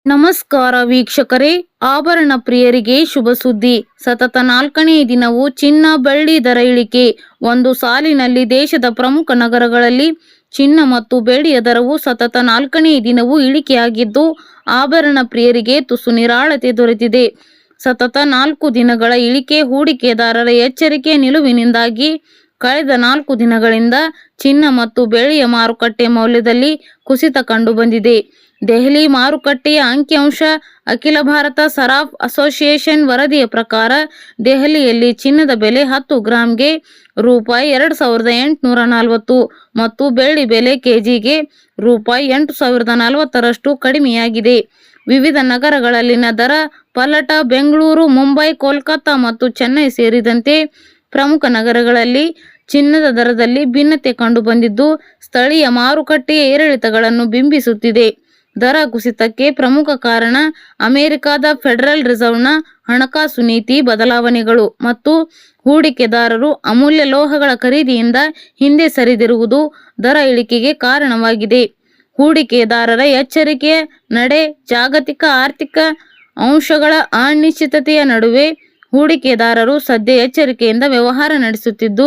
ನಮಸ್ಕಾರ ವೀಕ್ಷಕರೇ, ಆಭರಣ ಪ್ರಿಯರಿಗೆ ಶುಭ ಸುದ್ದಿ. ಸತತ 4ನೇ ದಿನವೂ ಚಿನ್ನ ಬೆಳ್ಳಿ ದರ ಇಳಿಕೆ. ಒಂದು ಸಾಲಿನಲ್ಲಿ ದೇಶದ ಪ್ರಮುಖ ನಗರಗಳಲ್ಲಿ ಚಿನ್ನ ಮತ್ತು ಬೆಳ್ಳಿಯ ದರವು ಸತತ 4ನೇ ದಿನವೂ ಇಳಿಕೆಯಾಗಿದ್ದು, ಆಭರಣ ಪ್ರಿಯರಿಗೆ ತುಸು ನಿರಾಳತೆ ದೊರೆತಿದೆ. ಸತತ 4 ದಿನಗಳ ಇಳಿಕೆ ಹೂಡಿಕೆದಾರರ ಎಚ್ಚರಿಕೆ ನಿಲುವಿನಿಂದಾಗಿ ಕಳೆದ 4 ದಿನಗಳಿಂದ ಚಿನ್ನ ಮತ್ತು ಬೆಳ್ಳಿಯ ಮಾರುಕಟ್ಟೆ ಮೌಲ್ಯದಲ್ಲಿ ಕುಸಿತ ಕಂಡುಬಂದಿದೆ. ದೆಹಲಿ ಮಾರುಕಟ್ಟೆಯ ಅಂಕಿಅಂಶ. ಅಖಿಲ ಭಾರತ ಸರಾಫ್ ಅಸೋಸಿಯೇಷನ್ ವರದಿಯ ಪ್ರಕಾರ ದೆಹಲಿಯಲ್ಲಿ ಚಿನ್ನದ ಬೆಲೆ 10 ಗ್ರಾಂಗೆ ರೂಪಾಯಿ 2,840 ಮತ್ತು ಬೆಳ್ಳಿ ಬೆಲೆ ಕೆಜಿಗೆ ರೂಪಾಯಿ 8,040ರಷ್ಟು ಕಡಿಮೆಯಾಗಿದೆ. ವಿವಿಧ ನಗರಗಳಲ್ಲಿನ ದರ ಪಲ್ಲಟ. ಬೆಂಗಳೂರು, ಮುಂಬೈ, ಕೋಲ್ಕತ್ತಾ ಮತ್ತು ಚೆನ್ನೈ ಸೇರಿದಂತೆ ಪ್ರಮುಖ ನಗರಗಳಲ್ಲಿ ಚಿನ್ನದ ದರದಲ್ಲಿ ಭಿನ್ನತೆ ಕಂಡುಬಂದಿದ್ದು, ಸ್ಥಳೀಯ ಮಾರುಕಟ್ಟೆಯ ಏರಿಳಿತಗಳನ್ನು ಬಿಂಬಿಸುತ್ತಿದೆ. ದರ ಕುಸಿತಕ್ಕೆ ಪ್ರಮುಖ ಕಾರಣ ಅಮೆರಿಕದ ಫೆಡರಲ್ ರಿಸರ್ವ್ನ ಹಣಕಾಸು ನೀತಿ ಬದಲಾವಣೆಗಳು ಮತ್ತು ಹೂಡಿಕೆದಾರರು ಅಮೂಲ್ಯ ಲೋಹಗಳ ಖರೀದಿಯಿಂದ ಹಿಂದೆ ಸರಿದಿರುವುದು ದರ ಇಳಿಕೆಗೆ ಕಾರಣವಾಗಿದೆ. ಹೂಡಿಕೆದಾರರ ಎಚ್ಚರಿಕೆಯ ನಡೆ. ಜಾಗತಿಕ ಆರ್ಥಿಕ ಅಂಶಗಳ ಅನಿಶ್ಚಿತತೆಯ ನಡುವೆ ಹೂಡಿಕೆದಾರರು ಸದ್ಯ ಎಚ್ಚರಿಕೆಯಿಂದ ವ್ಯವಹಾರ ನಡೆಸುತ್ತಿದ್ದು,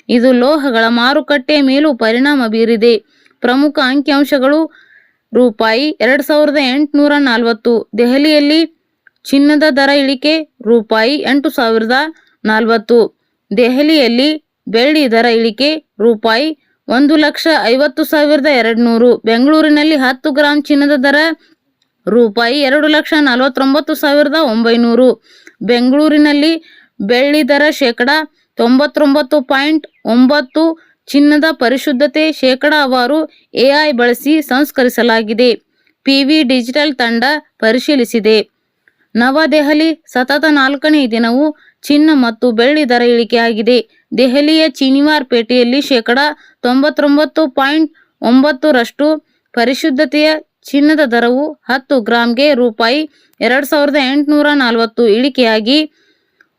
ಇದು ಲೋಹಗಳ ಮಾರುಕಟ್ಟೆಯ ಮೇಲೂ ಪರಿಣಾಮ ಬೀರಿದೆ. ಪ್ರಮುಖ ಅಂಕಿಅಂಶಗಳು. ರೂಪಾಯಿ 2,840. ದೆಹಲಿಯಲ್ಲಿ ಚಿನ್ನದ ದರ ಇಳಿಕೆ ರೂಪಾಯಿ 8,040. ದೆಹಲಿಯಲ್ಲಿ ಬೆಳ್ಳಿ ದರ ಇಳಿಕೆ ರೂಪಾಯಿ 1,50,200. ಬೆಂಗಳೂರಿನಲ್ಲಿ 10 ಗ್ರಾಂ ಚಿನ್ನದ ದರ ರೂಪಾಯಿ 2,49,900. ಬೆಂಗಳೂರಿನಲ್ಲಿ ಬೆಳ್ಳಿ ದರ ಶೇಕಡ 99.9. ಚಿನ್ನದ ಪರಿಶುದ್ಧತೆ ಶೇಕಡಾವಾರು ಎಐ ಬಳಸಿ ಸಂಸ್ಕರಿಸಲಾಗಿದೆ. ಪಿವಿ ಡಿಜಿಟಲ್ ತಂಡ ಪರಿಶೀಲಿಸಿದೆ. ನವದೆಹಲಿ. ಸತತ 4ನೇ ದಿನವೂ ಚಿನ್ನ ಮತ್ತು ಬೆಳ್ಳಿ ದರ ಇಳಿಕೆಯಾಗಿದೆ. ದೆಹಲಿಯ ಶನಿವಾರ ಪೇಟೆಯಲ್ಲಿ ಶೇಕಡ 99.9ರಷ್ಟು ಪರಿಶುದ್ಧತೆಯ ಚಿನ್ನದ ದರವು 10 ಗ್ರಾಂಗೆ ರೂಪಾಯಿ 2,840 ಇಳಿಕೆಯಾಗಿ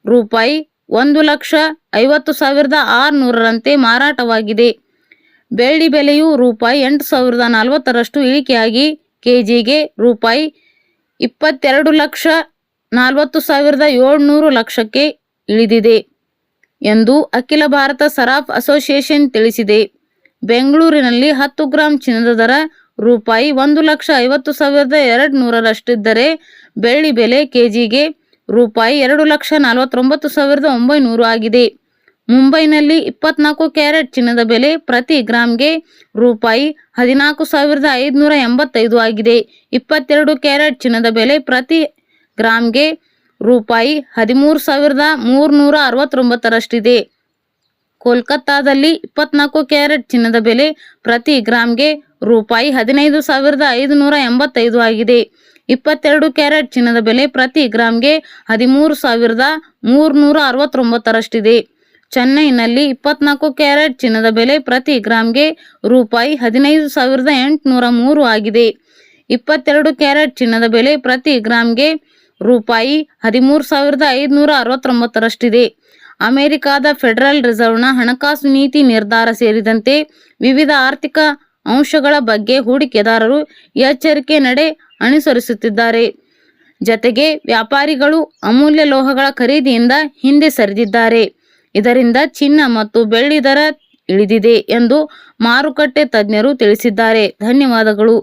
ರೂಪಾಯಿ 1,50,600ರಂತೆ ಮಾರಾಟವಾಗಿದೆ. ಬೆಳ್ಳಿ ಬೆಲೆಯು ರೂಪಾಯಿ 8,040ರಷ್ಟು ಇಳಿಕೆಯಾಗಿ ಕೆಜಿಗೆ ರೂಪಾಯಿ 22,40,700 ಲಕ್ಷಕ್ಕೆ ಇಳಿದಿದೆ ಎಂದು ಅಖಿಲ ಭಾರತ ಸರಾಫ್ ಅಸೋಸಿಯೇಷನ್ ತಿಳಿಸಿದೆ. ಬೆಂಗಳೂರಿನಲ್ಲಿ 10 ಗ್ರಾಂ ಚಿನ್ನದ ದರ ರೂಪಾಯಿ 1,50,200ರಷ್ಟಿದ್ದರೆ ಬೆಳ್ಳಿ ಬೆಲೆ ಕೆಜಿಗೆ ರೂಪಾಯಿ 2,49,900 ಆಗಿದೆ. ಮುಂಬೈನಲ್ಲಿ 24 ಕ್ಯಾರೆಟ್ ಚಿನ್ನದ ಬೆಲೆ ಪ್ರತಿ ಗ್ರಾಂಗೆ ರೂಪಾಯಿ 14,585 ಆಗಿದೆ. 22 ಕ್ಯಾರೆಟ್ ಚಿನ್ನದ ಬೆಲೆ ಪ್ರತಿ ಗ್ರಾಂಗೆ ರೂಪಾಯಿ 13,369ರಷ್ಟಿದೆ. ಕೋಲ್ಕತ್ತಾದಲ್ಲಿ 24 ಕ್ಯಾರೆಟ್ ಚಿನ್ನದ ಬೆಲೆ ಪ್ರತಿ ಗ್ರಾಂಗೆ ರೂಪಾಯಿ 15,585 ಆಗಿದೆ. 22 ಕ್ಯಾರೆಟ್ ಚಿನ್ನದ ಬೆಲೆ ಪ್ರತಿ ಗ್ರಾಂಗೆ 13,369ರಷ್ಟಿದೆ. ಚೆನ್ನೈನಲ್ಲಿ 24 ಕ್ಯಾರೆಟ್ ಚಿನ್ನದ ಬೆಲೆ ಪ್ರತಿ ಗ್ರಾಂಗೆ ರೂಪಾಯಿ 15,803 ಆಗಿದೆ. 22 ಕ್ಯಾರೆಟ್ ಚಿನ್ನದ ಬೆಲೆ ಪ್ರತಿ ಗ್ರಾಂಗೆ ರೂಪಾಯಿ 13,569ರಷ್ಟಿದೆ. ಅಮೆರಿಕದ ಫೆಡರಲ್ ರಿಸರ್ವ್ನ ಹಣಕಾಸು ನೀತಿ ನಿರ್ಧಾರ ಸೇರಿದಂತೆ ವಿವಿಧ ಆರ್ಥಿಕ ಅಂಶಗಳ ಬಗ್ಗೆ ಹೂಡಿಕೆದಾರರು ಎಚ್ಚರಿಕೆ ನಡೆ ಅನುಸರಿಸುತ್ತಿದ್ದಾರೆ. ಜತೆಗೆ ವ್ಯಾಪಾರಿಗಳು ಅಮೂಲ್ಯ ಲೋಹಗಳ ಖರೀದಿಯಿಂದ ಹಿಂದೆ ಸರಿದಿದ್ದಾರೆ. ಇದರಿಂದ ಚಿನ್ನ ಮತ್ತು ಬೆಳ್ಳಿ ದರ ಇಳಿದಿದೆ ಎಂದು ಮಾರುಕಟ್ಟೆ ತಜ್ಞರು ತಿಳಿಸಿದ್ದಾರೆ. ಧನ್ಯವಾದಗಳು.